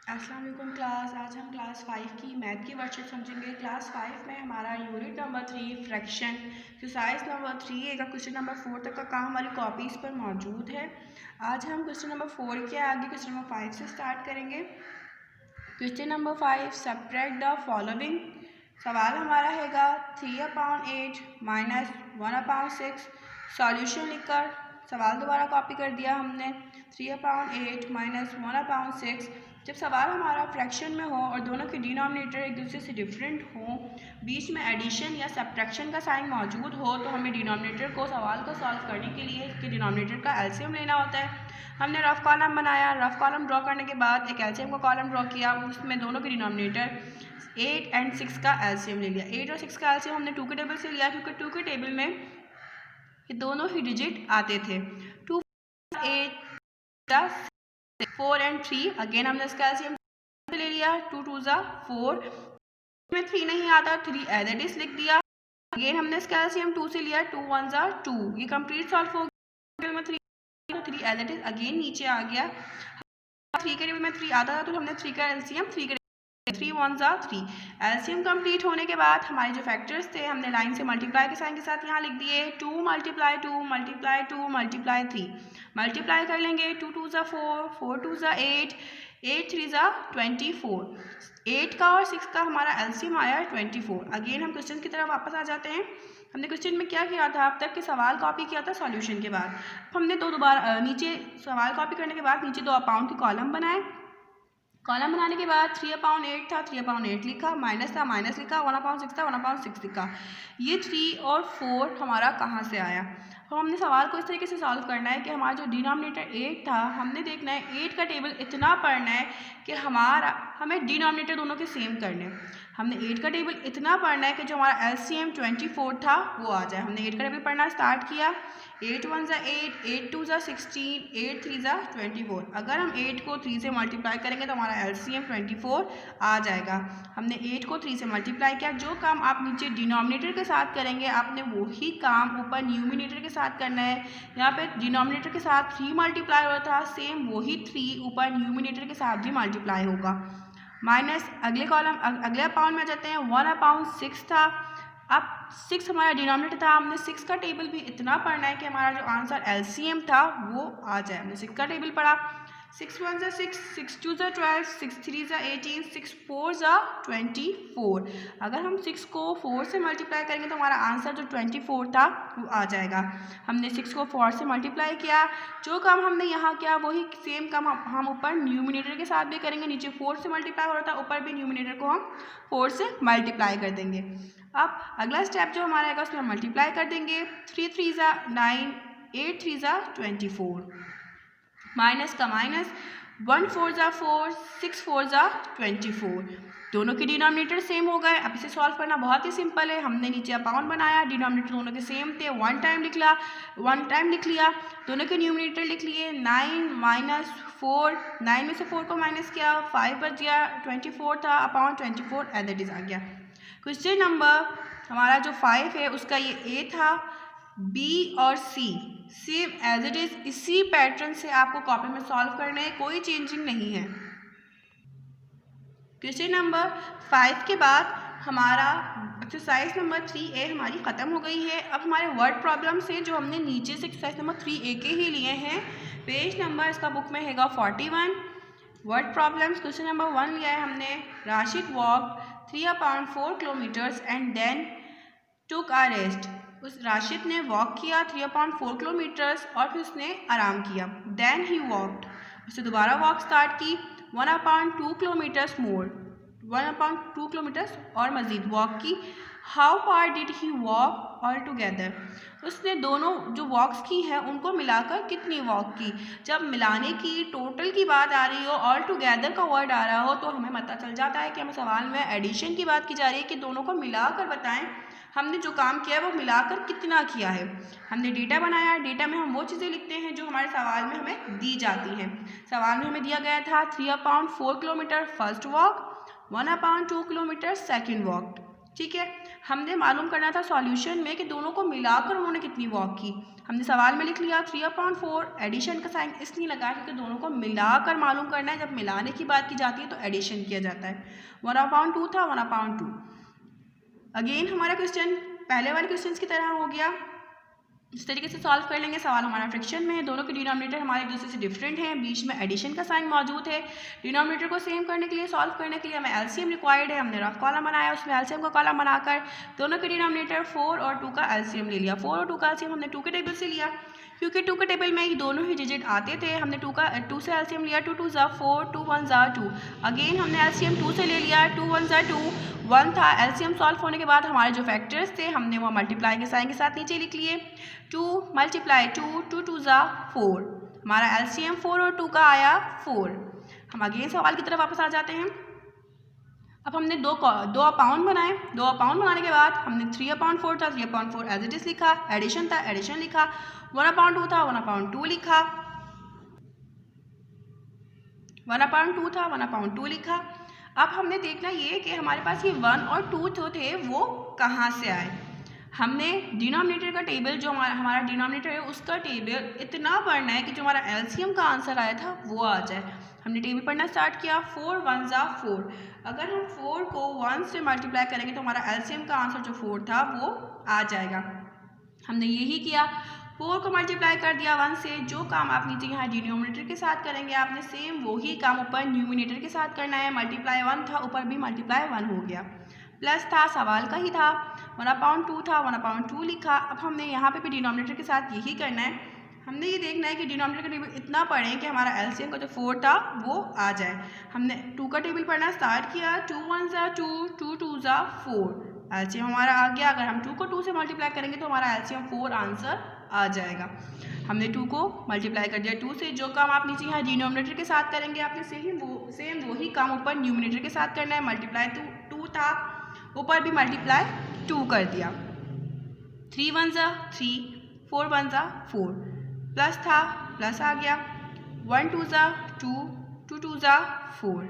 अस्सलाम वालेकुम क्लास। आज हम क्लास 5 की मैथ की वर्कशीट समझेंगे। क्लास 5 में हमारा unit number 3 fraction exercise number 3 का क्वेश्चन नंबर 4 तक का काम हमारी कॉपीज़ पर मौजूद है। आज हम क्वेश्चन नंबर 4 के आगे क्वेश्चन नंबर 5 से स्टार्ट करेंगे। Question number 5, subtract the following. सवाल हमारा हैगा 3/8 माइनस 1/6। सॉल्यूशन लिखकर सवाल दोबारा कॉपी कर दिया हमने। 3/8 माइनस 1/6। जब सवाल हमारा फ्रैक्शन में हो और दोनों के डिनोमिनेटर एक दूसरे से डिफरेंट हो, बीच में एडिशन या सब्ट्रैक्शन का साइन मौजूद हो, तो हमें डिनोमिनेटर को सवाल को सॉल्व करने के लिए इसके डिनोमिनेटर का एलसीएम लेना होता है। हमने रफ कॉलम बनाया। रफ कॉलम ड्रॉ करने के बाद एक एलसीएम का कॉलम ड्रॉ किया, उसमें दोनों के डिनोमिनेटर 8 और 6 का एलसीएम ले लिया। 8 और 6 का एलसीएम हमने 2 के टेबल से लिया, क्योंकि 2 के टेबल में ये दोनों ही डिजिट आते थे। 2 8 4 और 3। अगेन हमने इसका एलसीएम ले लिया। 2 2 4 में 3 नहीं आता, 3 एज इट इज लिख दिया। अगेन हमने इसका एलसीएम 2 से लिया। 2 1 2। ये कंप्लीट सॉल्व हो गया। 3 एज इट इज अगेन नीचे आ गया। 3 के टेबल में 3 आता था, तो हमने 3 का एलसीएम 3 1 3। एलसीएम कंप्लीट होने के बाद हमारे जो फैक्टर्स थे हमने लाइन से मल्टीप्लाई के साइन के साथ यहाँ लिख दिए। 2 मल्टीप्लाई 2 मल्टीप्लाई 2 मल्टीप्लाई 3। मल्टीप्लाई कर लेंगे। 2 2 4 4 2 8 8 3 24। 8 का और 6 का हमारा एलसीएम आया 24। अगेन हम क्वेश्चन की तरफ वापस आ जाते हैं। हमने क्वेश्चन में क्या किया था, अब तक के सवाल कॉपी किया था सॉल्यूशन के बाद। हमने दोबारा नीचे सवाल कॉपी करने के बाद नीचे 2/8 के कॉलम बनाए। कॉलम बनाने के बाद 3/8 था, 3/8 लिखा। माइनस था, माइनस लिखा। 1/6 था, 1/6 लिखा। ये 3 और 4 हमारा कहाँ से आया। तो हमने सवाल को इस तरीके से सॉल्व करना है कि हमारा जो डिनोमिनेटर 8 था, हमने देखना है 8 का टेबल इतना पढ़ना है कि हमें डिनोमिनेटर दोनों के सेम करने हैं। हमने 8 का टेबल इतना पढ़ना है कि जो हमारा एलसीएम 24 था वो आ जाए। हमने 8 का टेबल पढ़ना स्टार्ट किया। 8 1 8 8 2 16 8 3 24। अगर हम 8 को 3 से मल्टीप्लाई करेंगे तो हमारा एलसीएम 24 आ जाएगा। हमने 8 को 3 से मल्टीप्लाई किया। जो काम आप नीचे डिनोमिनेटर के साथ करेंगे, आपने वही काम ऊपर न्यूमिनेटर के साथ करना है। यहाँ पे डिनोमिनेटर के साथ 3 मल्टीप्लाई हो रहा था, सेम वही 3 ऊपर न्यूमिनेटर के साथ भी मल्टीप्लाई होगा। माइनस अगले कॉलम अगले अपाउंट में जाते हैं। 1/6 था। अब 6 हमारा डिनोमिनेटर था, हमने 6 का टेबल भी इतना पढ़ना है कि हमारा जो आंसर एलसीएम था वो आ जाए। हमने 6 का टेबल पढ़ा। 6 1 6 6 2 12 6 3 18 6 4 24। अगर हम 6 को 4 से मल्टीप्लाई करेंगे तो हमारा आंसर जो 24 था वो आ जाएगा। हमने 6 को 4 से मल्टीप्लाई किया। जो काम हमने यहाँ किया वही सेम काम हम ऊपर न्यूमिनेटर के साथ भी करेंगे। नीचे 4 से मल्टीप्लाई हो रहा था, ऊपर भी न्यूमिनेटर को हम 4 से मल्टीप्लाई कर देंगे। अब अगला स्टेप जो हमारा आएगा उसमें मल्टीप्लाई कर देंगे। 3 3 9 8 3 24। माइनस का माइनस। 1 4 4 6 4 24। दोनों के डिनोमिनेटर सेम हो गए। अब इसे सॉल्व करना बहुत ही सिंपल है। हमने नीचे अपाउंट बनाया, डिनोमिनेटर दोनों के सेम थे, 1 टाइम लिख लिया। दोनों के न्यूमिनेटर लिख लिए। 9 माइनस 4, 9 में से 4 को माइनस किया, 5 बच गया। 24 था, अपाउंट 24 एज इट इज आ गया। क्वेश्चन नंबर हमारा जो 5 है उसका ये ए था। बी और सी सेम एज इट इज इसी पैटर्न से आपको कॉपी में सॉल्व करने हैं, कोई चेंजिंग नहीं है। क्वेश्चन नंबर 5 के बाद हमारा एक्सरसाइज नंबर 3A हमारी ख़त्म हो गई है। अब हमारे वर्ड प्रॉब्लम से जो हमने नीचे से एक्सरसाइज नंबर 3A के ही लिए हैं, पेज नंबर इसका बुक में हैगा 41। वर्ड प्रॉब्लम्स क्वेश्चन नंबर 1 लिया है हमने। Rashid walk 3/4 kilometres and then took a rest. उस राशिद ने वॉक किया 3/4 किलोमीटर्स और फिर उसने आराम किया। देन ही वॉकड, उसने दोबारा वॉक स्टार्ट की 1/2 किलोमीटर्स मोर, 1/2 किलोमीटर्स और मज़ीद वॉक की। How far did he walk all together, उसने दोनों जो वॉक्स की हैं उनको मिलाकर कितनी वॉक की। जब मिलाने की टोटल की बात आ रही हो, ऑल टुगेदर का वर्ड आ रहा हो, तो हमें पता चल जाता है कि हमें सवाल में एडिशन की बात की जा रही है कि दोनों को मिलाकर बताएं हमने जो काम किया है वो मिलाकर कितना किया है। हमने डेटा बनाया। डेटा में हम वो चीज़ें लिखते हैं जो हमारे सवाल में हमें दी जाती हैं। सवाल में हमें दिया गया था 3/4 kilometre first walk, 1/2 kilometre second walk. ठीक है। हमने मालूम करना था सॉल्यूशन में कि दोनों को मिलाकर उन्होंने कितनी वॉक की। हमने सवाल में लिख लिया 3/4, एडिशन का साइन इसलिए लगा क्योंकि दोनों को मिलाकर मालूम करना है। जब मिलाने की बात की जाती है तो एडिशन किया जाता है। 1/2 था 1/2। अगेन हमारा क्वेश्चन पहले वाले क्वेश्चन की तरह हो गया, इस तरीके से सॉल्व कर लेंगे। सवाल हमारा फ्रैक्शन में है, दोनों के डिनोमिनेटर हमारे एक दूसरे से डिफरेंट हैं, बीच में एडिशन का साइन मौजूद है। डिनोमिनेटर को सेम करने के लिए, सॉल्व करने के लिए हमें एलसीएम रिक्वायर्ड है। हमने रफ कॉलम बनाया, उसमें एलसीएम का कॉलम बनाकर दोनों के डिनोमिनेटर 4 और 2 का एलसीएम ले लिया। 4 और 2 का एलसीएम हमने 2 के टेबल से लिया, क्योंकि 2 के टेबल में दोनों ही डिजिट आते थे। हमने 2 से एलसीएम लिया, 2 2 ज़ा 4, 2 1 ज़ा 2। अगेन हमने एलसीएम 2 से ले लिया, 2 1 ज़ा 2, 1 था। एलसीएम सॉल्व होने के बाद हमारे जो फैक्टर्स थे हमने वो मल्टीप्लाई के साइन के साथ नीचे लिख लिए। 2 × 2, 2 2 ज़ा 4। हमारा एलसीएम 4 और 2 का आया 4। हम अगेन सवाल की तरफ वापस आ जाते हैं। अब हमने दो अपाउंड बनाए। 2 अपाउंड बनाने के बाद हमने 3/4 था, 3/4 एज इट इज लिखा। एडिशन था, एडिशन लिखा। 1/2 था, 1/2 लिखा। 1/2 था, 1/2 लिखा। अब हमने देखना ये कि हमारे पास ये 1 और 2 जो थे वो कहाँ से आए। हमने डिनोमिनेटर का टेबल, जो हमारा डिनोमिनेटर है उसका टेबल इतना पढ़ना है कि जो हमारा एलसीएम का आंसर आया था वो आ जाए। हमने टेबल पढ़ना स्टार्ट किया। 4 1 ज़ा 4। अगर हम 4 को 1 से मल्टीप्लाई करेंगे तो हमारा एलसीएम का आंसर जो 4 था वो आ जाएगा। हमने यही किया, 4 को मल्टीप्लाई कर दिया 1 से। जो काम आप नीचे यहाँ डिनोमिनेटर के साथ करेंगे आपने सेम वही काम ऊपर न्यूमिनेटर के साथ करना है। मल्टीप्लाई 1 था, ऊपर भी मल्टीप्लाई 1 हो गया। प्लस था, सवाल का ही था। 1/2 था, 1/2 लिखा। अब हमने यहाँ पे भी डिनोमिनेटर के साथ यही करना है। हमने ये देखना है कि डिनोमिनेटर का टेबल इतना पढ़ें कि हमारा एलसीएम का जो 4 था वो आ जाए। हमने 2 का टेबल पढ़ना स्टार्ट किया। 2 1 ज़ा 2, 2 2 ज़ा 4। एलसीएम हमारा आ गया। अगर हम 2 को 2 से मल्टीप्लाई करेंगे तो हमारा एलसीएम 4 आंसर आ जाएगा। हमने 2 को मल्टीप्लाई कर दिया 2 से। जो काम आप नीचे यहाँ डिनोमिनेटर के साथ करेंगे आपने सेम वही काम ऊपर न्यूमिनेटर के साथ करना है। मल्टीप्लाई 2 था, ऊपर भी मल्टीप्लाई 2 कर दिया। 3 1 ज़ा 3, 4 1 ज़ा 4। प्लस था, प्लस आ गया। 1 2 ज़ा 2, 2 2 ज़ा 4।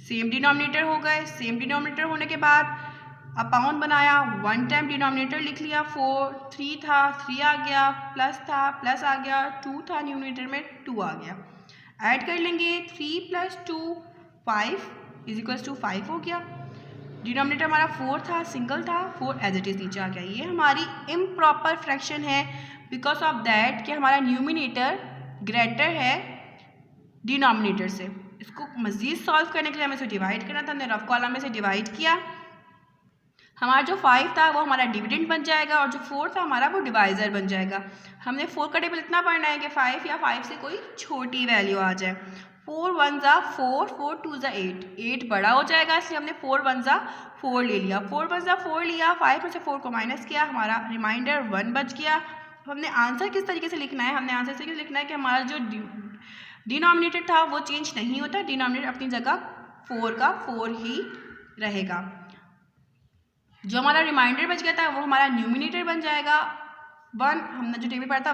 सेम डिनोमिनेटर हो गए। सेम डिनोमिनेटर होने के बाद अपाउंड बनाया, 1 टाइम डिनोमिनेटर लिख लिया। 4 3 था, 3 आ गया। प्लस था, प्लस आ गया। 2 था, न्यूमिनेटर में 2 आ गया। ऐड कर लेंगे 3 + 2 5 = 5 हो गया। डिनोमिनेटर हमारा 4 था, सिंगल था, 4 एज इट इज नीचे आ गया। ये हमारी इम्प्रॉपर फ्रैक्शन है बिकॉज ऑफ दैट कि हमारा न्यूमिनेटर ग्रेटर है डिनोमिनेटर से। इसको मज़ीद सॉल्व करने के लिए हमें इसे डिवाइड करना था। हमने रफ कॉलम में से डिवाइड किया। हमारा जो 5 था वो हमारा डिविडेंड बन जाएगा और जो 4 था हमारा वो डिवाइज़र बन जाएगा। हमने 4 का टेबल इतना पढ़ना है कि 5 या 5 से कोई छोटी वैल्यू आ जाए। 4 1 ज़ा 4, 4 2 ज़ा 8। 8 बड़ा हो जाएगा इसलिए हमने 4 1 ज़ा 4 ले लिया। 4 1 ज़ा 4 लिया, 5 में से 4 को माइनस किया, हमारा रिमाइंडर 1 बच गया। हमने आंसर किस तरीके से लिखना है? हमने आंसर इस तरीके से लिखना है कि हमारा जो डिनोमिनेटर था वो चेंज नहीं होता, डिनोमिनेटर अपनी जगह 4 का 4 ही रहेगा। जो हमारा रिमाइंडर बच गया था वो हमारा न्यूमिनेटर बन जाएगा। 1 हमने जो टेबल पढ़ा था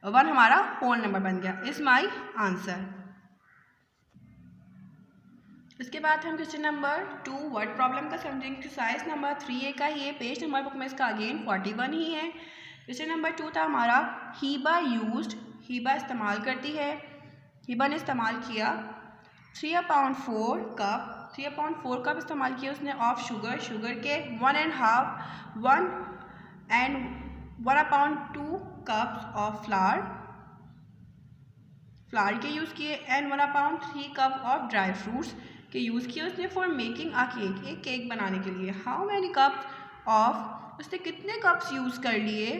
1 हमारा होल नंबर बन गया। Is my answer. इसके बाद हम क्वेश्चन नंबर 2 वर्ड प्रॉब्लम का समझेंगे। एक्सरसाइज नंबर 3A का ही है, पेज नंबर बुक में इसका अगेन 41 ही है। क्वेश्चन नंबर 2 था हमारा हीबा यूज्ड, हीबा इस्तेमाल करती है। हीबा ने इस्तेमाल किया 3/4 कप, 3/4 कप इस्तेमाल किया उसने ऑफ शुगर, शुगर के 1.5 1 and 1/2 cups of flower, flower के यूज़ किए and 1/3 cup of dry fruits के यूज़ किए उसने फॉर मेकिंग अ केक, एक केक बनाने के लिए। हाउ मैनी कप्स ऑफ, उसने कितने कप्स यूज़ कर लिए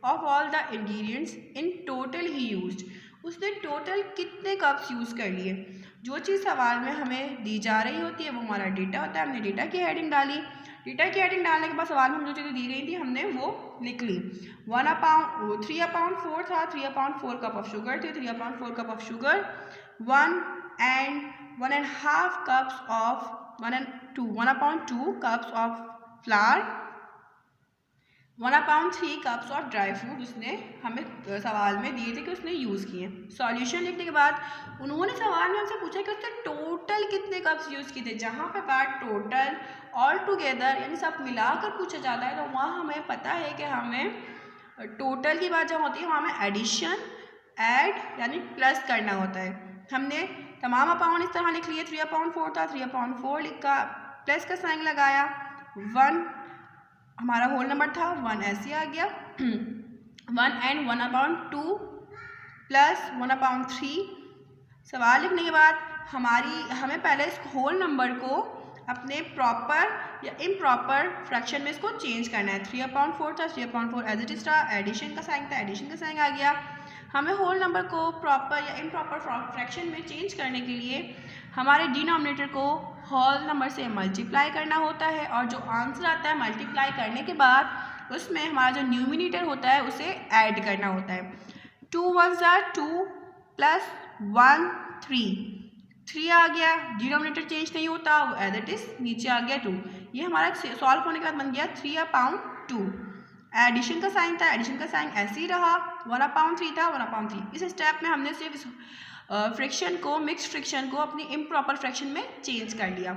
of all the ingredients in total he used, उसने टोटल कितने कप्स यूज़ कर लिए। जो चीज़ सवाल में हमें दी जा रही होती है वो हमारा डेटा होता है। हमने डेटा की हेडिंग डाली, डेटा की हेडिंग डालने के बाद सवाल में जो चीज़ें दी गई थी हमने वो लिख ली। 3/4 था, 3/4 कप ऑफ शुगर थे, 3/4 cup of sugar, 1 and 1.5 cups of 1/2 cups of flower, 1/3 cups of dry fruit उसने हमें सवाल में दिए थे कि उसने यूज़ किए। सॉल्यूशन लिखने के बाद उन्होंने सवाल में हमसे पूछा कि उसने टोटल कितने कप्स यूज़ किए थे। जहाँ पे बात टोटल ऑल टुगेदर यानी सब मिलाकर पूछा जाता है तो वहाँ हमें पता है कि हमें टोटल की बात जहाँ होती है वहाँ हमें एडिशन ऐड यानी प्लस करना होता है। हमने तमाम अपाउंड इस तरह लिख लिए। 3/4 था, 3/4 लिखा, प्लस का साइन लगाया, 1 हमारा होल नंबर था, 1 ऐसे आ गया 1 एंड 1/2 प्लस 1/3। सवाल लिखने के बाद हमें पहले इस होल नंबर को अपने प्रॉपर या इम्प्रॉपर फ्रैक्शन में इसको चेंज करना है। 3/4 था, 3/4 एज इट इज था, एडिशन का साइन था, एडिशन का साइन आ गया। हमें होल नंबर को प्रॉपर या इम्प्रॉपर फ्रैक्शन में चेंज करने के लिए हमारे डिनोमिनेटर को होल नंबर से मल्टीप्लाई करना होता है और जो आंसर आता है मल्टीप्लाई करने के बाद उसमें हमारा जो न्यूमिनेटर होता है उसे ऐड करना होता है। 2 1 2 प्लस 1 3 आ गया, डिनोमिनेटर चेंज नहीं होता, वो एज इट इज नीचे आ गया 2। ये हमारा सॉल्व होने के बाद बन गया 3/2। एडिशन का साइन था, एडिशन का साइन ऐसे ही रहा, 1/3 था, 1/3। इस स्टेप में हमने सिर्फ फ्रिक्शन को, मिक्स फ्रिक्शन को अपनी इम्प्रॉपर फ्रैक्शन में चेंज कर लिया।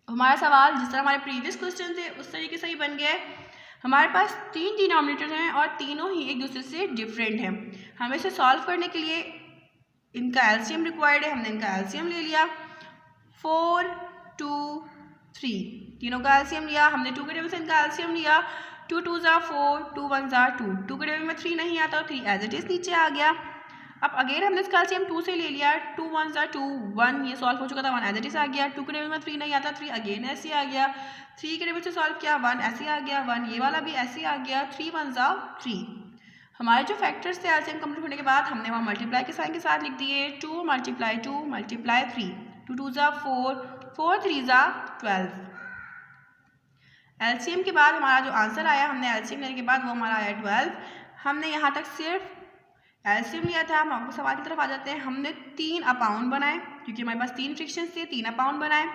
हमारा सवाल जिस तरह हमारे प्रीवियस क्वेश्चन थे उस तरीके से ही बन गया है। हमारे पास 3 डिनोमिनेटर हैं और तीनों ही एक दूसरे से डिफरेंट हैं। हमें इसे सॉल्व करने के लिए इनका एलसीएम रिक्वायर्ड है। हमने इनका एलसीएम ले लिया, 4 2 3, तीनों का एलसीएम लिया। हमने 2 के टेबल से इनका एलसीएम लिया, 2 2 4, 2 1 2। 2 के टेबल में 3 नहीं आता, 3 एज इट इज नीचे आ गया। अब अगेन हमने इसका एलसीएम 2 से ले लिया, 2 1 2 1, ये सॉल्व हो चुका था, 1 एज इट इज आ गया। 2 के टेबल में 3 नहीं आता, 3 अगेन ऐसे आ गया। 3 के टेबल से सॉल्व किया, 1 ऐसे आ गया, 1 ये वाला भी ऐसे आ गया, 3 1 3। हमारे जो फैक्टर्स थे एलसीएम कंप्लीट होने के बाद हमने वहाँ मल्टीप्लाई के साइन के साथ लिख दिए, 2 × 2 × 3, 2 2 4, 4 3 12। एलसीएम के बाद हमारा जो आंसर आया, हमने एलसीएम लेने के बाद वो हमारा आया 12। हमने यहाँ तक सिर्फ एलसीएम लिया था। हम आपको सवाल की तरफ आ जाते हैं। हमने 3 अपाउंड बनाए क्योंकि हमारे पास 3 फ्रिक्शंस थे, 3 अपाउंड बनाए।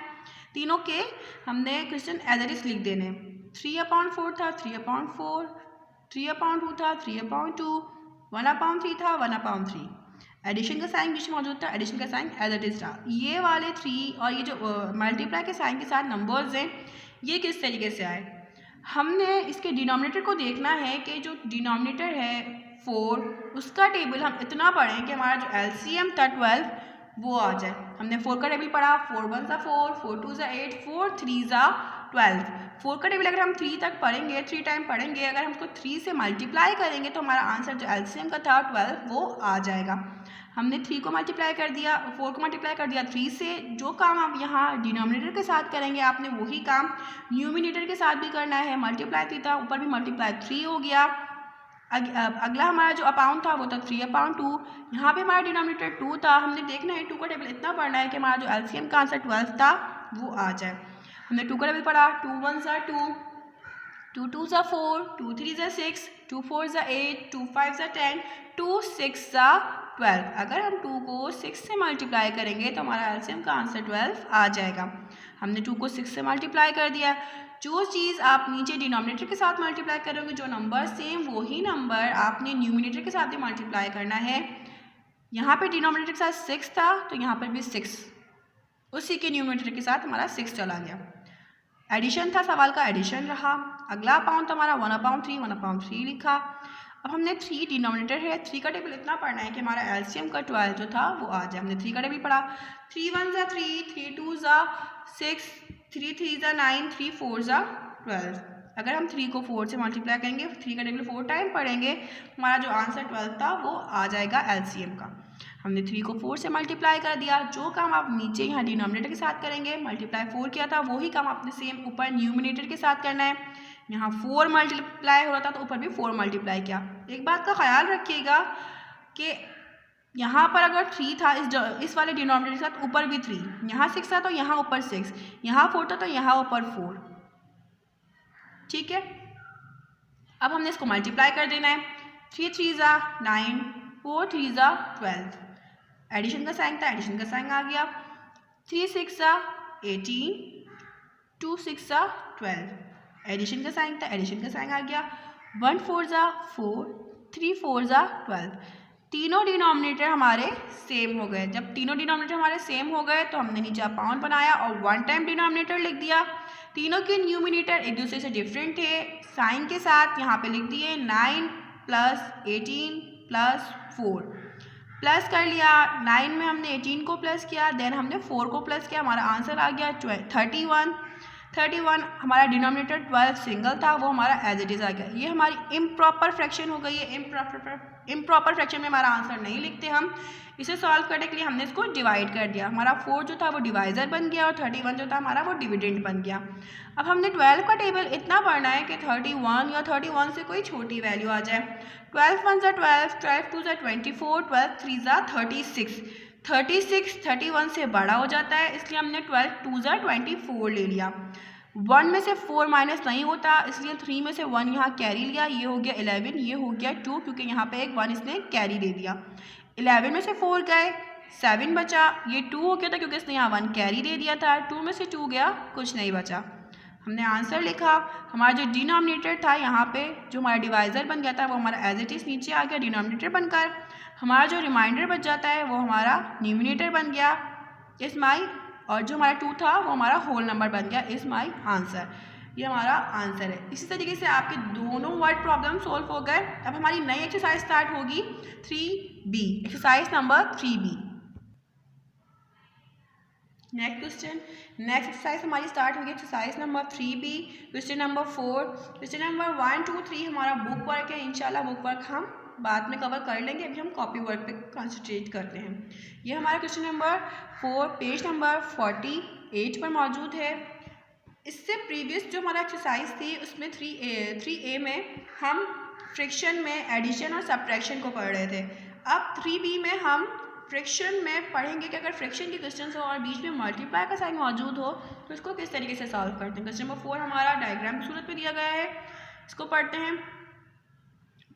तीनों के हमने क्वेश्चन एज इट इज लिख देने। 3/4 था, 3/4, 3/2 था, 3/2, 1/3 था, 1/3। एडिशन का साइन बीच में मौजूद था, एडिशन का साइन एज इट इज था। ये वाले 3 और ये जो मल्टीप्लाई के साइन के साथ नंबर्स हैं ये किस तरीके से आए। हमने इसके डिनोमिनेटर को देखना है कि जो डिनोमिनेटर है 4 उसका टेबल हम इतना पढ़ें कि हमारा जो एलसीएम था 12 वो आ जाए। हमने 4 का टेबल पढ़ा, 4 1 4, 4 2 8, 4 3 12। 4 का टेबल अगर हम 3 तक पढ़ेंगे, 3 टाइम पढ़ेंगे, अगर हम उसको 3 से मल्टीप्लाई करेंगे तो हमारा आंसर जो एलसीएम का था 12 वो आ जाएगा। हमने 3 को मल्टीप्लाई कर दिया, 4 को मल्टीप्लाई कर दिया 3 से। जो काम आप यहाँ डिनोमिनेटर के साथ करेंगे आपने वही काम न्यूमिनेटर के साथ भी करना है। मल्टीप्लाई 3 था, ऊपर भी मल्टीप्लाई 3 हो गया। अगला हमारा जो अपाउंड था वो था 3/2। यहाँ पे हमारा डिनोमिनेटर 2 था। हमने देखना है 2 का टेबल इतना पढ़ना है कि हमारा जो एलसीएम का आंसर 12 था वो आ जाए। हमने 2 का टेबल पढ़ा, 2 1 2, 2 2 4, 2 3 6, 2 4 8, 2 5 10, 2 6 12। अगर हम 2 को 6 से मल्टीप्लाई करेंगे तो हमारा एलसीएम का आंसर 12 आ जाएगा। हमने 2 को 6 से मल्टीप्लाई कर दिया। जो चीज़ आप नीचे डिनोमिनेटर के साथ मल्टीप्लाई करोगे, जो नंबर सेम वही नंबर आपने न्यूमिनेटर के साथ भी मल्टीप्लाई करना है। यहाँ पे डिनोमिनेटर के साथ 6 था तो यहाँ पर भी 6, उसी के न्यूमिनेटर के साथ हमारा 6 चला गया। एडिशन था, सवाल का एडिशन रहा। अगला अपाउंड था हमारा 1/3, 1/3 लिखा। अब हमने 3 डिनोमिनेटर है, 3 का टेबल इतना पढ़ना है कि हमारा एलसीएम का 12 जो था वो आ जाए। हमने 3 का टेबल पढ़ा, 3 1 3, 3 2 6, 3 3 9, 3 4 12। अगर हम 3 को 4 से मल्टीप्लाई करेंगे, 3 का टेबल 4 टाइम पढ़ेंगे, हमारा जो आंसर 12 था वो आ जाएगा एलसीएम का। हमने 3 को 4 से मल्टीप्लाई कर दिया। जो काम आप नीचे यहाँ डिनोमिनेटर के साथ करेंगे, मल्टीप्लाई 4 किया था, वही काम आपने सेम ऊपर न्यूमिनेटर के साथ करना है। यहाँ 4 मल्टीप्लाई हो रहा था तो ऊपर भी 4 मल्टीप्लाई किया। एक बात का ख्याल रखिएगा कि यहाँ पर अगर 3 था इस वाले डिनोमिनेटर के साथ, ऊपर भी 3, यहाँ 6 था तो यहाँ ऊपर 6, यहाँ 4 था तो यहाँ ऊपर 4। ठीक है, अब हमने इसको मल्टीप्लाई कर देना है। 3 3 9, 4 3 12। एडिशन का साइन था, एडिशन का साइन आ गया। 3 6 18, 2 6 12। एडिशन का साइन था, एडिशन का साइन आ गया। 1 4 ज़ा 4, 3 4 ज़ा 12। तीनों डिनोमिनेटर हमारे सेम हो गए। जब तीनों डिनोमिनेटर हमारे सेम हो गए तो हमने नीचे अपाउंड बनाया और वन टाइम डिनोमिनेटर लिख दिया। तीनों के न्यूमिनेटर एक दूसरे से डिफरेंट थे, साइन के साथ यहाँ पे लिख दिए 9 + 18 + 4। प्लस कर लिया, 9 में हमने 18 को प्लस किया, देन हमने 4 को प्लस किया, हमारा आंसर आ गया 31। हमारा डिनोमिनेटर 12 सिंगल था, वो हमारा एज इट इज़ आ गया। ये हमारी इम्प्रॉपर फ्रैक्शन हो गई है। इम्प्रॉपर फ्रैक्शन में हमारा आंसर नहीं लिखते हम। इसे सॉल्व करने के लिए हमने इसको डिवाइड कर दिया। हमारा 4 जो था वो डिवाइज़र बन गया और 31 जो था हमारा वो डिविडेंड बन गया। अब हमने 12 का टेबल इतना पढ़ना है कि 31 या 31 से कोई छोटी वैल्यू आ जाए। 12 1 ज़ा 12, 12 2 ज़ा 24, 12 3 ज़ा 36। 36 31 से बड़ा हो जाता है, इसलिए हमने 12 2 ज़ा 24 ले लिया। 1 में से 4 माइनस नहीं होता, इसलिए 3 में से 1 यहाँ कैरी लिया, ये हो गया 11, ये हो गया 2, क्योंकि यहाँ पे एक 1 इसने कैरी ले दिया। 11 में से 4 गए, 7 बचा, ये 2 हो गया था क्योंकि इसने यहाँ 1 कैरी दे दिया था। 2 में से 2 गया, कुछ नहीं बचा। हमने आंसर लिखा। हमारा जो डिनोमिनेटर था यहाँ पे, जो हमारा डिवाइज़र बन गया था, वो हमारा एज इट इज़ नीचे आ गया डिनोमिनेटर बनकर। हमारा जो रिमाइंडर बच जाता है वो हमारा न्यूमिनेटर बन गया इस माई, और जो हमारा 2 था वो हमारा होल नंबर बन गया इस माई आंसर। ये हमारा आंसर है। इसी तरीके से आपके दोनों वर्ड प्रॉब्लम सोल्व हो गए। अब हमारी नई एक्सरसाइज स्टार्ट होगी 3B, exercise number 3B। Next exercise हमारी स्टार्ट होगी exercise number 3B, question number 4। Question number 1 2 3 हमारा बुक वर्क है। इंशाल्लाह बुक वर्क हम बाद में कवर कर लेंगे, अभी हम कॉपी वर्क पे कंसंट्रेट करते हैं। ये हमारा क्वेश्चन नंबर 4 पेज नंबर 48 पर मौजूद है। इससे प्रीवियस जो हमारा एक्सरसाइज थी उसमें 3A में हम फ्रैक्शन में एडिशन और सब्ट्रैक्शन को पढ़ रहे थे। अब 3B में हम फ्रैक्शन में पढ़ेंगे कि अगर फ्रैक्शन के क्वेश्चन हो और बीच में मल्टीप्लाई का साइन मौजूद हो तो इसको किस तरीके से सॉल्व करते हैं। क्वेश्चन नंबर 4 हमारा डायग्राम की सूरत में दिया गया है, इसको पढ़ते हैं।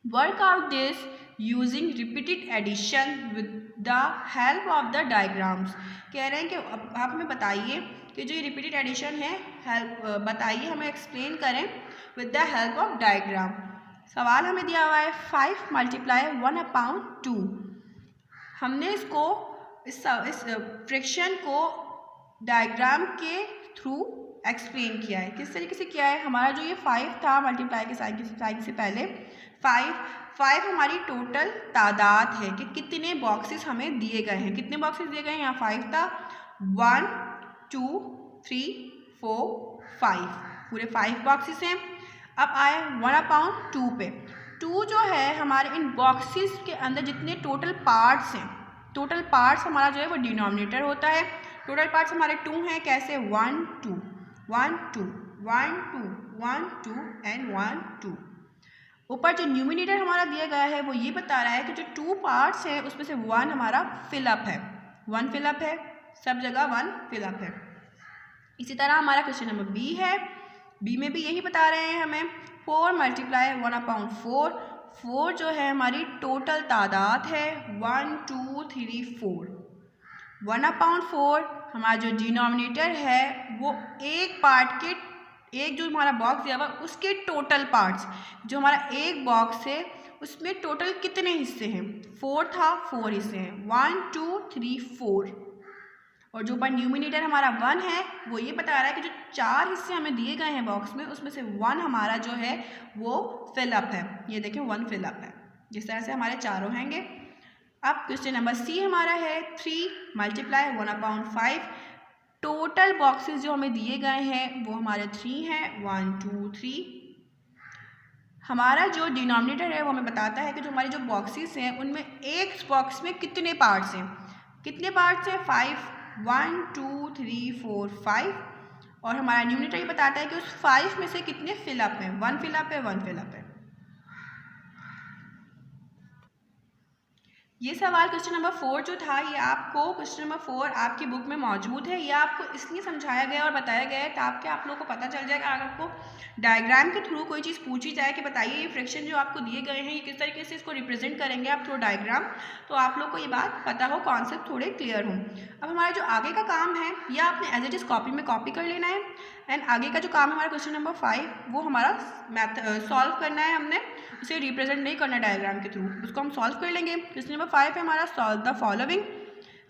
Work out this using repeated addition with the help of the diagrams. कह रहे हैं कि आप हमें बताइए कि जो ये रिपीटेड एडिशन है, हेल्प बताइए, हमें एक्सप्लेन करें with the help of diagram. सवाल हमें दिया हुआ है 5 × 1/2। हमने इसको इस फ्रैक्शन को डायग्राम के थ्रू एक्सप्लेन किया है। किस तरीके से किया है, हमारा जो ये 5 था मल्टीप्लाई के साइन से पहले 5 हमारी टोटल तादाद है कि कितने बॉक्सेस हमें दिए गए हैं। कितने बॉक्सेस दिए गए हैं, यहाँ 5 था, 1 2 3 4 5, पूरे 5 बॉक्सेस हैं। अब आए 1/2 पे। 2 जो है हमारे इन बॉक्सेस के अंदर जितने टोटल पार्ट्स हैं, टोटल पार्ट्स हमारा जो है वो डिनोमिनेटर होता है। टोटल पार्ट्स हमारे 2 हैं, कैसे 1 2 1 2 1 2 1 2 एंड 1 2। ऊपर जो न्यूमिनेटर हमारा दिया गया है वो ये बता रहा है कि जो 2 पार्ट्स हैं उसमें से 1 हमारा फिलअप है, 1 फिलअप है, सब जगह 1 फिलअप है। इसी तरह हमारा क्वेश्चन नंबर B है। B में भी यही बता रहे हैं हमें 4 × 1/4। 4 जो है हमारी टोटल तादाद है, 1 2 3 4। 1/4 हमारा जो डिनोमिनेटर है वो एक पार्ट के, एक जो हमारा बॉक्स दिया हुआ उसके टोटल पार्ट्स, जो हमारा एक बॉक्स है उसमें टोटल कितने हिस्से हैं, 4 था, 4 हिस्से हैं, 1 2 3 4। और जो ऊपर न्यूमिनेटर हमारा 1 है वो ये बता रहा है कि जो 4 हिस्से हमें दिए गए हैं बॉक्स में उसमें से 1 हमारा जो है वो फिलअप है। ये देखें 1 फिलअप है। जिस तरह से हमारे चारों हैंगे। अब क्वेश्चन नंबर C हमारा है 3 × 1/5। टोटल बॉक्सेस जो हमें दिए गए हैं वो हमारे 3 हैं, 1 2 3। हमारा जो डिनोमिनेटर है वो हमें बताता है कि जो हमारे जो बॉक्सेस हैं उनमें एक बॉक्स में कितने पार्ट्स हैं। कितने पार्ट्स हैं, 5, 1 2 3 4 5। और हमारा न्यूमिनेटर ये बताता है कि उस 5 में से कितने फिलअप हैं, 1 फिलअप है, 1 फिलअप है। ये सवाल क्वेश्चन नंबर 4 जो था, ये आपको क्वेश्चन नंबर 4 आपकी बुक में मौजूद है। ये आपको इसलिए समझाया गया और बताया गया है ताकि आप लोगों को पता चल जाएगा, अगर आपको डायग्राम के थ्रू कोई चीज़ पूछी जाए कि बताइए ये फ्रैक्शन जो आपको दिए गए हैं ये किस तरीके से इसको रिप्रेजेंट करेंगे आप थ्रू डायग्राम, तो आप लोग को ये बात पता हो, कॉन्सेप्ट थोड़े क्लियर हों। अब हमारा जो आगे का काम है यह आपने एज इट इज़ कॉपी में कॉपी कर लेना है। एंड आगे का जो काम है हमारा क्वेश्चन नंबर 5 वो हमारा सॉल्व करना है, हमने उसे रिप्रेजेंट नहीं करना डायग्राम के थ्रू, उसको हम सॉल्व कर लेंगे। क्वेश्चन नंबर 5 है हमारा सॉल्व द फॉलोइंग।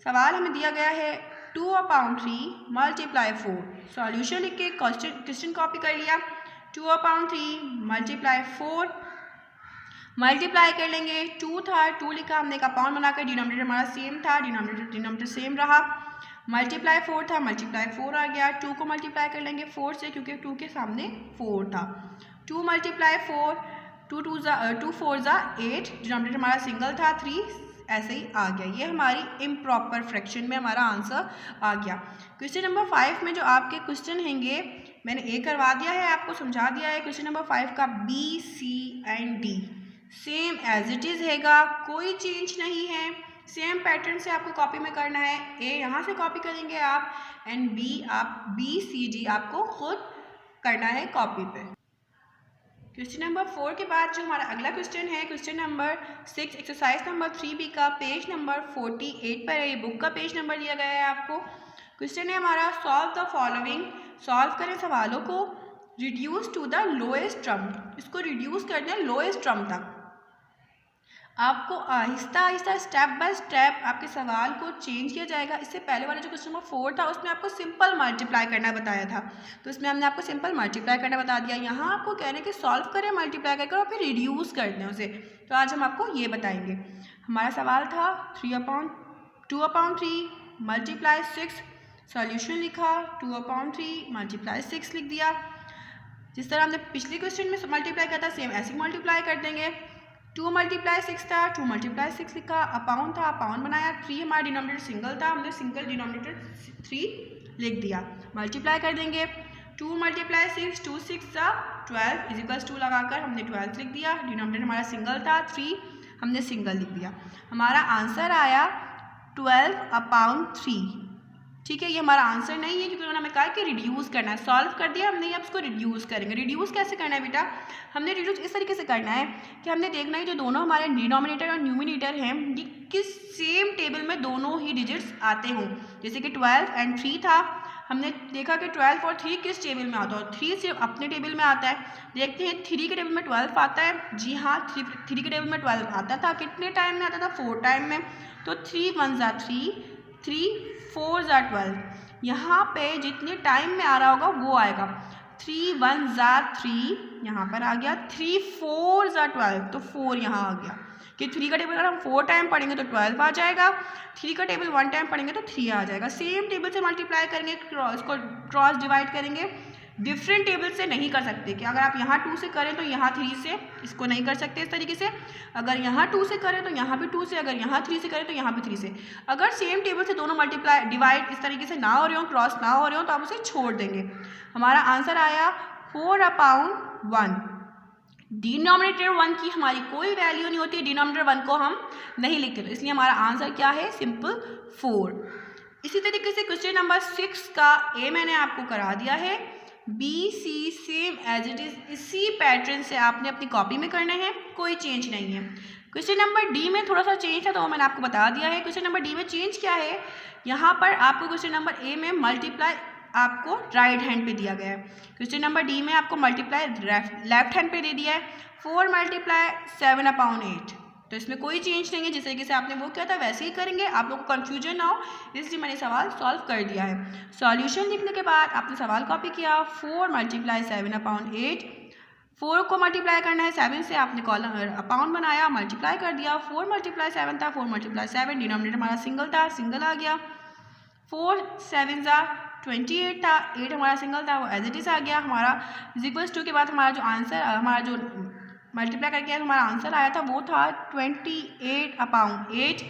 सवाल हमें दिया गया है 2/3 मल्टीप्लाई 4। सॉल्यूशन लिख के क्वेश्चन कॉपी कर लिया। 2/3 मल्टीप्लाई 4, मल्टीप्लाई कर लेंगे। 2 था, 2 लिखा हमने एक अपाउंड बनाकर, डिनोमिनेटर हमारा सेम था, डिनोमिनेटर सेम रहा। मल्टीप्लाई 4 था, मल्टीप्लाई 4 आ गया। 2 को मल्टीप्लाई कर लेंगे 4 से क्योंकि 2 के सामने 4 था। 2 मल्टीप्लाई 4, 2 4 8, डिनोमिनेटर हमारा सिंगल था, 3 ऐसे ही आ गया। ये हमारी इम्प्रॉपर फ्रैक्शन में हमारा आंसर आ गया। क्वेश्चन नंबर 5 में जो आपके क्वेश्चन हैंगे मैंने ए करवा दिया है, आपको समझा दिया है। क्वेश्चन नंबर 5 का B, C and D same as it is हैगा, कोई चेंज नहीं है। सेम पैटर्न से आपको कॉपी में करना है। ए यहाँ से कॉपी करेंगे आप, एंड बी आप बी सी डी आपको खुद करना है कॉपी पे। क्वेश्चन नंबर 4 के बाद जो हमारा अगला क्वेश्चन है question number 6 exercise number 3B का पेज नंबर 48 पर है। ये बुक का पेज नंबर दिया गया है आपको। क्वेश्चन है हमारा सॉल्व द फॉलोइंग। सॉल्व करें सवालों को, reduce to the lowest term. इसको रिड्यूस करना है लोएस्ट टर्म तक। आपको Aahista Aahista step by step आपके सवाल को चेंज किया जाएगा। इससे पहले वाला जो क्वेश्चन नंबर 4 था उसमें आपको सिंपल मल्टीप्लाई करना बताया था, तो इसमें हमने आपको सिंपल मल्टीप्लाई करना बता दिया। यहाँ आपको कह रहे हैं कि सॉल्व करें मल्टीप्लाई करके और फिर रिड्यूस कर दें उसे, तो आज हम आपको ये बताएंगे। हमारा सवाल था 2/3 मल्टीप्लाई 6। सॉल्यूशन लिखा 2/3 मल्टीप्लाई 6 लिख दिया। जिस तरह हमने पिछले क्वेश्चन में मल्टीप्लाई किया था सेम ऐसे मल्टीप्लाई कर देंगे। 2 मल्टीप्लाई 6 था, 2 मल्टीप्लाई 6 लिखा, अपाउंड था, अपाउंड बनाया। 3 हमारा डिनोमिनेटर सिंगल था, हमने सिंगल डिनोमिनेटर 3 लिख दिया। मल्टीप्लाई कर देंगे 2 मल्टीप्लाई 6, 2 6 था 12 इजिकल्स 2 लगाकर हमने 12 लिख दिया। डिनोमिनेटर हमारा सिंगल था, 3 हमने सिंगल लिख दिया। हमारा आंसर आया 12/3। ठीक है, ये हमारा आंसर नहीं है क्योंकि उन्होंने हमें कहा कि रिड्यूस करना है। सॉल्व कर दिया हमने, अब इसको रिड्यूस करेंगे। रिड्यूस कैसे करना है बेटा, हमने रिड्यूस इस तरीके से करना है कि हमने देखना है जो दोनों हमारे डिनोमिनेटर और न्यूमिनेटर हैं ये किस सेम टेबल में दोनों ही डिजिट्स आते हों। जैसे कि 12 एंड 3 था, हमने देखा कि 12 और 3 किस टेबल में आता है, 3 सिर्फ अपने टेबल में आता है। देखते हैं 3 के टेबल में 12 आता है। जी हाँ, 3 के टेबल में 12 आता था। कितने टाइम में आता था, 4 टाइम में। तो 3 1 3, 3 4 12। यहाँ पे जितने टाइम में आ रहा होगा वो आएगा। 3 1 3 यहाँ पर आ गया, 3 4 12 तो 4 यहाँ आ गया कि 3 का टेबल अगर हम 4 टाइम पढ़ेंगे तो 12 आ जाएगा, 3 का टेबल 1 टाइम पढ़ेंगे तो 3 आ जाएगा। सेम टेबल से मल्टीप्लाई करेंगे, इसको क्रॉस डिवाइड करेंगे। डिफरेंट टेबल से नहीं कर सकते कि अगर आप यहाँ 2 से करें तो यहाँ 3 से, इसको नहीं कर सकते इस तरीके से। अगर यहाँ 2 से करें तो यहाँ भी 2 से, अगर यहाँ 3 से करें तो यहाँ भी 3 से। अगर सेम टेबल से दोनों मल्टीप्लाई डिवाइड इस तरीके से ना हो रहे हो, क्रॉस ना हो रहे हो, तो आप उसे छोड़ देंगे। हमारा आंसर आया 4/1। डिनोमिनेटर 1 की हमारी कोई वैल्यू नहीं होती, डिनोमिनेटर 1 को हम नहीं लिखते, तो इसलिए हमारा आंसर क्या है, सिंपल 4। इसी तरीके से क्वेश्चन नंबर 6 का ए मैंने आपको करा दिया है। B C same as it is, इसी पैटर्न से आपने अपनी कॉपी में करना है, कोई चेंज नहीं है। क्वेश्चन नंबर डी में थोड़ा सा चेंज था तो वो मैंने आपको बता दिया है। क्वेश्चन नंबर डी में चेंज क्या है, यहाँ पर आपको क्वेश्चन नंबर ए में मल्टीप्लाई आपको राइट हैंड पे दिया गया है, क्वेश्चन नंबर डी में आपको मल्टीप्लाई लेफ्ट हैंड पे दे दिया है। 4 मल्टीप्लाई 7/8, तो इसमें कोई चेंज नहीं है। जिस तरीके से आपने वो किया था वैसे ही करेंगे, आप लोग को कन्फ्यूजन ना हो इसलिए मैंने सवाल सॉल्व कर दिया है। सॉल्यूशन लिखने के बाद आपने सवाल कॉपी किया। 4 मल्टीप्लाई 7/8, 4 को मल्टीप्लाई करना है 7 से, आपने कॉलम अपाउंड बनाया, मल्टीप्लाई कर दिया। 4 मल्टीप्लाई 7 था, 4 मल्टीप्लाई 7, डिनोमिनेटर हमारा सिंगल था, सिंगल आ गया। 4 7 28 था, 8 हमारा सिंगल था, वो एज इट इज़ आ गया। हमारा इक्वल्स 2 के बाद हमारा जो आंसर, हमारा जो मल्टीप्लाई करके हमारा आंसर आया था वो था 28/8।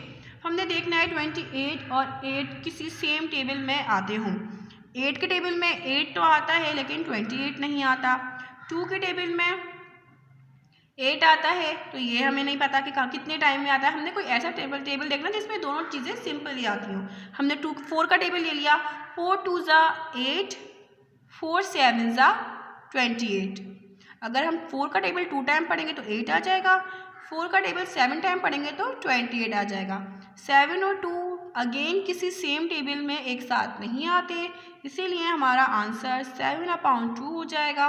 हमने देखना है 28 और 8 किसी सेम टेबल में आते हों। 8 के टेबल में 8 तो आता है लेकिन 28 नहीं आता। 2 के टेबल में 8 आता है, तो ये हमें नहीं पता कि कितने टाइम में आता है। हमने कोई ऐसा टेबल देखना जिसमें दोनों चीज़ें सिंपली आती हों। हमने 4 का टेबल ले लिया, 4 2 ज़ा 8, 4 7 ज़ा 28। अगर हम 4 का टेबल 2 टाइम पढ़ेंगे तो 8 आ जाएगा, 4 का टेबल 7 टाइम पढ़ेंगे तो 28 आ जाएगा। 7 और 2 अगेन किसी सेम टेबल में एक साथ नहीं आते, इसीलिए हमारा आंसर 7/2 हो जाएगा।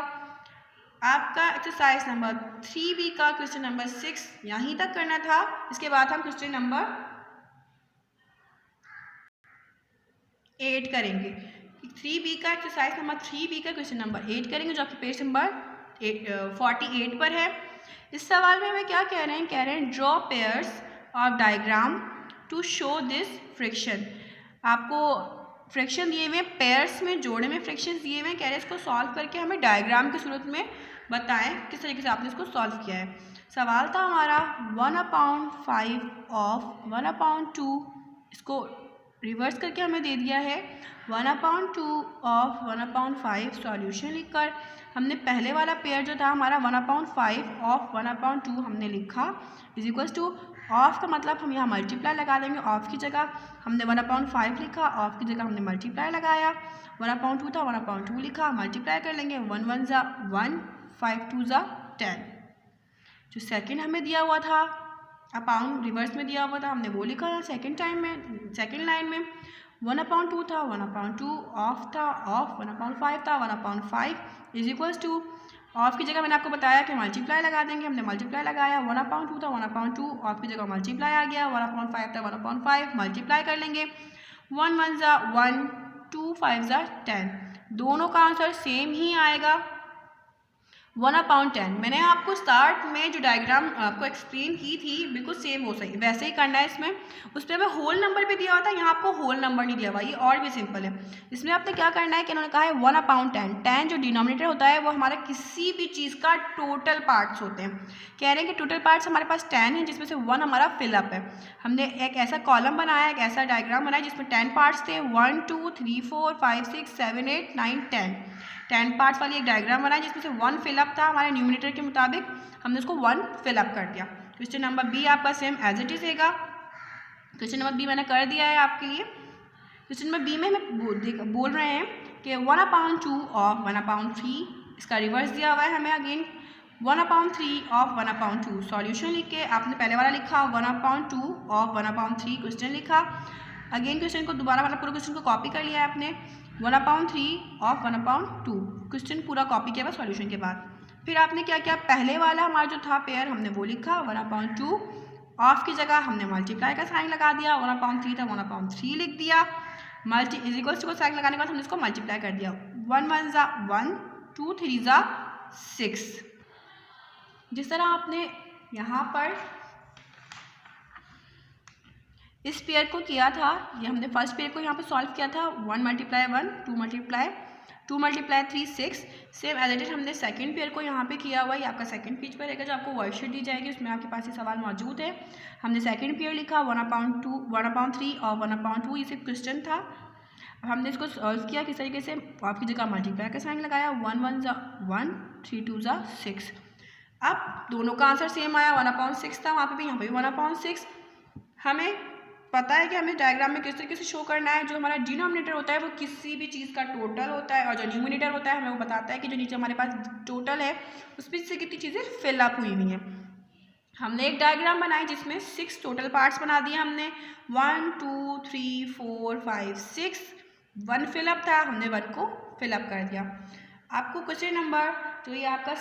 आपका एक्सरसाइज नंबर 3B का क्वेश्चन नंबर 6 यहीं तक करना था। इसके बाद हम क्वेश्चन नंबर 8 करेंगे। 3B का एक्सरसाइज नंबर 3B का क्वेश्चन नंबर 8 करेंगे, जो आपके पेज नंबर 48 पर है। इस सवाल में हमें क्या कह रहे हैं? कह रहे हैं draw pairs of diagram to show this friction. आपको फ्रिक्शन दिए हुए, पेयर्स में जोड़े में फ्रिक्शन दिए हुए, कह रहे हैं इसको सॉल्व करके हमें डायग्राम की सूरत में बताएं किस तरीके से आपने इसको सॉल्व किया है। सवाल था हमारा 1/5 ऑफ 1/2, इसको रिवर्स करके हमें दे दिया है 1/2 ऑफ 1/5। सॉल्यूशन लिखकर हमने पहले वाला पेयर जो था हमारा 1/5 ऑफ 1/2 हमने लिखा इज इक्वल्स टू, ऑफ का मतलब हम यहाँ मल्टीप्लाई लगा देंगे। ऑफ की जगह हमने 1/5 लिखा, ऑफ की जगह हमने मल्टीप्लाई लगाया। 1/2 था, 1/2 लिखा, मल्टीप्लाई कर लेंगे। 1 1 ज़ा 1, 5 2 ज़ा 10। जो सेकंड हमें दिया हुआ था अपाउंड रिवर्स में दिया हुआ था, हमने वो लिखा था सेकंड टाइम में, सेकंड लाइन में 1/2 था, 1/2 ऑफ था, ऑफ 1/5 था, 1/5 इज इक्वल्स टू, ऑफ की जगह मैंने आपको बताया कि मल्टीप्लाई लगा देंगे, हमने मल्टीप्लाई लगाया। 1/2 था, 1/2 ऑफ की जगह मल्टीप्लाई आ गया, 1/5 था, 1/5 मल्टीप्लाई कर लेंगे। 1 1 ज़ा 1, 2 5 ज़ा 10, दोनों का आंसर सेम ही आएगा 1/10। मैंने आपको स्टार्ट में जो डायग्राम आपको एक्सप्लेन की थी बिल्कुल सेम हो सही वैसे ही करना है। इसमें उस पर हमें होल नंबर भी दिया हुआ था, यहाँ आपको होल नंबर नहीं दिया हुआ, ये और भी सिंपल है। इसमें आपने क्या करना है कि उन्होंने कहा है 1/10। 10 जो डिनोमिनेटर होता है वो हमारा किसी भी चीज़ का टोटल पार्ट्स होते हैं। कह रहे हैं कि टोटल पार्ट्स हमारे पास 10 है, जिसमें से 1 हमारा फिलअप है। हमने एक ऐसा कॉलम बनाया, एक ऐसा डायग्राम बनाया जिसमें 10 पार्ट्स थे, 1 2 3 4 5 6 7 8 9 10 पार्ट्स वाली एक डायग्राम बनाई जिसमें से 1 फिलअप था। हमारे न्यूमिनेटर के मुताबिक हमने उसको 1 फिलअप कर दिया। क्वेश्चन नंबर बी आपका सेम एज इट इज रहेगा। क्वेश्चन नंबर बी मैंने कर दिया है आपके लिए। क्वेश्चन नंबर बी में हमें बोल रहे हैं कि 1/2 ऑफ 1/3, इसका रिवर्स दिया हुआ है हमें अगेन 1/3 ऑफ 1/2। सॉल्यूशन लिख के आपने पहले वाला लिखा 1/2 ऑफ 1/3 क्वेश्चन लिखा। अगेन क्वेश्चन को दोबारा मतलब पूरे क्वेश्चन को कॉपी कर लिया है आपने 1/3 ऑफ 1/2 क्वेश्चन पूरा कॉपी किया हुआ सॉल्यूशन के बाद। फिर आपने क्या किया, पहले वाला हमारा जो था पेयर हमने वो लिखा 1/2, ऑफ की जगह हमने मल्टीप्लाई का साइन लगा दिया, 1/3 था 1/3 लिख दिया, मल्टी इज इक्वल्स को साइन लगाने के बाद हमने इसको मल्टीप्लाई कर दिया। 1 1 ज़ा 1, 2 3 ज़ा 6। जिस तरह आपने यहाँ पर इस पेयर को किया था, ये हमने फर्स्ट पेयर को यहाँ पर सॉल्व किया था 1 × 1 2 × 3 6। सेम एज इट इज हमने सेकंड पेयर को यहाँ पे किया हुआ है। ये आपका सेकंड पेज पर रहेगा जो आपको वर्कशीट दी जाएगी, उसमें आपके पास ये सवाल मौजूद है। हमने सेकंड पेयर लिखा 1/3 और 1/2, ये सिर्फ क्वेश्चन था। अब हमने इसको सॉल्व किया किस तरीके से, आपकी जगह मल्टीप्लाई का साइन लगाया 1 1 ज़ा 1, 3 2 ज़ा 6। अब दोनों का आंसर सेम आया 1/6 था, वहाँ पे भी यहाँ पे भी 1/6। हमें पता है कि हमें डायग्राम में किस तरीके से शो करना है। जो हमारा डिनोमिनेटर होता है वो किसी भी चीज़ का टोटल होता है, और जो न्यूमिनेटर होता है हमें वो बताता है कि जो नीचे हमारे पास टोटल है उसमें से कितनी चीज़ें फिलअप हुई हुई हैं। हमने एक डायग्राम बनाई जिसमें 6 टोटल पार्ट्स बना दिए हमने, 1 2 3 4 5 6। 1 फिलअप था, हमने 1 को फिलअप कर दिया। आपको क्वेश्चन नंबर जो ये आपका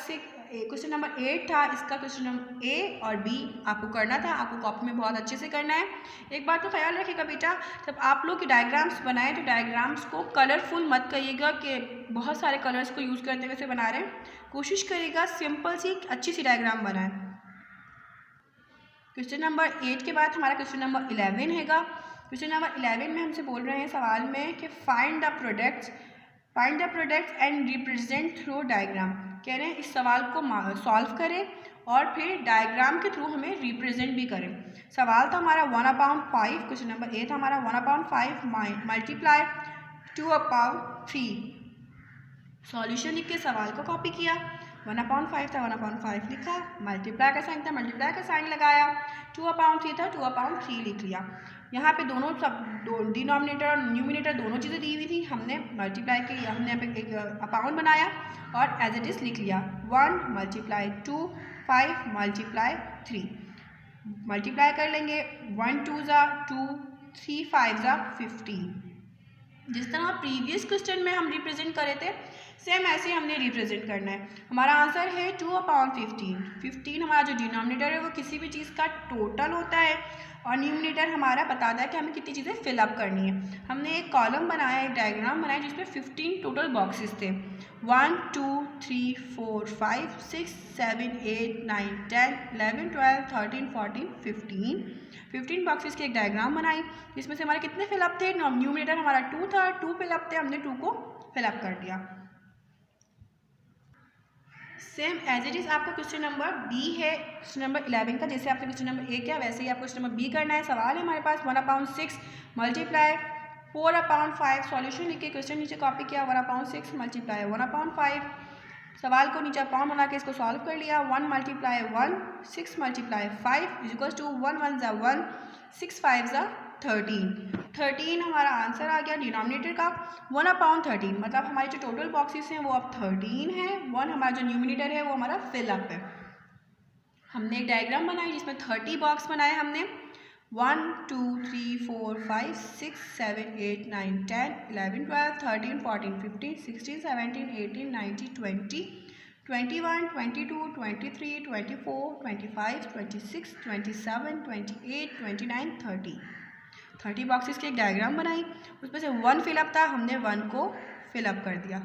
क्वेश्चन नंबर 8 था, इसका क्वेश्चन नंबर ए और बी आपको करना था, आपको कॉपी में बहुत अच्छे से करना है। एक बात तो ख्याल रखिएगा बेटा, जब आप लोग डायग्राम्स बनाएं तो डायग्राम्स को कलरफुल मत करिएगा कि बहुत सारे कलर्स को यूज़ करते हुए से बना रहे हैं। कोशिश करिएगा सिंपल सी अच्छी सी डायग्राम बनाएं। क्वेश्चन नंबर 8 के बाद हमारा क्वेश्चन नंबर 11 हैगा। क्वेश्चन नंबर 11 में हमसे बोल रहे हैं सवाल में कि find the products and represent through diagram. कह रहे हैं इस सवाल को सॉल्व करें और फिर डायग्राम के थ्रू हमें रिप्रेजेंट भी करें। सवाल था हमारा 1/5, क्वेश्चन नंबर ए था हमारा 1/5 मल्टीप्लाई 2/3। सॉल्यूशन लिख के सवाल को कॉपी किया 1/5 था, 1/5 लिखा, मल्टीप्लाई का साइन था, मल्टीप्लाई का साइन लगाया, 2/3 था, 2/3 लिख लिया। यहाँ पे दोनों डिनोमिनेटर और न्यूमिनेटर दोनों चीज़ें दी हुई थी, हमने मल्टीप्लाई के हमने यहाँ पे एक अपाउंड बनाया और एज इट इज़ लिख लिया 1 × 2 5 × 3 मल्टीप्लाई कर लेंगे 1 2 ज़ा 2 3 5 ज़ा 15। जिस तरह प्रीवियस क्वेश्चन में हम रिप्रेजेंट करे थे सेम ऐसे हमने रिप्रेजेंट करना है। हमारा आंसर है 2/15। 15 हमारा जो डिनोमिनेटर है वो किसी भी चीज़ का टोटल होता है और न्यूमिनेटर हमारा बताता है कि हमें कितनी चीज़ें फिलअप करनी है। हमने एक कॉलम बनाया, एक डायग्राम बनाया जिसमें 15 टोटल बॉक्सेस थे, 1 2 3 4 5 6 7 8 9 10 11 12 13 14 15 बॉक्सेस की एक डायग्राम बनाई जिसमें से हमारे कितने फिलअप थे, न्यूमिनेटर हमारा 2 था, 2 फिलअप थे, हमने 2 को फिलअप कर दिया। सेम एज इट इज़ आपका क्वेश्चन नंबर बी है, क्वेश्चन नंबर 11 का, जैसे आपने क्वेश्चन नंबर ए किया वैसे ही आपको क्वेश्चन नंबर बी करना है। सवाल है हमारे पास 1/6 मल्टीप्लाई 4/5, सॉल्यूशन लिख के क्वेश्चन नीचे कॉपी किया, 1/6 मल्टीप्लाई 1/5, सवाल को नीचे अपाउंड बना के इसको सॉल्व कर लिया, 1 × 1 6 × 5 इज इक्वल टू 1 1 ज़ा 1 6 5 ज़ा 13 हमारा आंसर आ गया डिनोमिनेटर का 1/13, मतलब हमारे जो टोटल बॉक्सेस हैं वो अब 13 है। 1 हमारा जो न्यूमिनेटर है वो हमारा फिलअप है। हमने एक डायग्राम बनाई जिसमें 30 बॉक्स बनाए हमने, 1 2 3 4 5 6 7 8 9 10 11 12 13 14 15 16 17 18 19 20 21 22 23 24 25 26 27 28 29 30 बॉक्सेस की एक डायग्राम बनाई, उसमें से 1 फिलअप था, हमने 1 को फिलअप कर दिया।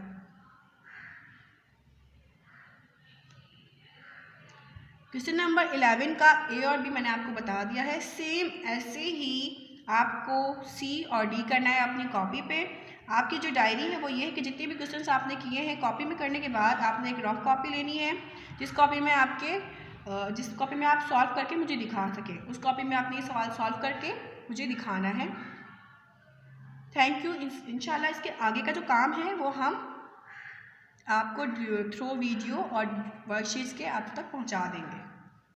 क्वेश्चन नंबर 11 का ए और बी मैंने आपको बता दिया है। सेम ऐसे ही आपको सी और डी करना है अपनी कॉपी पे। आपकी जो डायरी है वो ये है कि जितने भी क्वेश्चंस आपने किए हैं कॉपी में करने के बाद आपने एक रफ कॉपी लेनी है जिस कॉपी में आप सॉल्व करके मुझे दिखा सके, उस कॉपी में आपने ये सवाल सॉल्व करके मुझे दिखाना है। Thank you. इंशाल्लाह इसके आगे का जो काम है वो हम आपको थ्रू वीडियो और वर्कशीट्स के आप तक पहुंचा देंगे।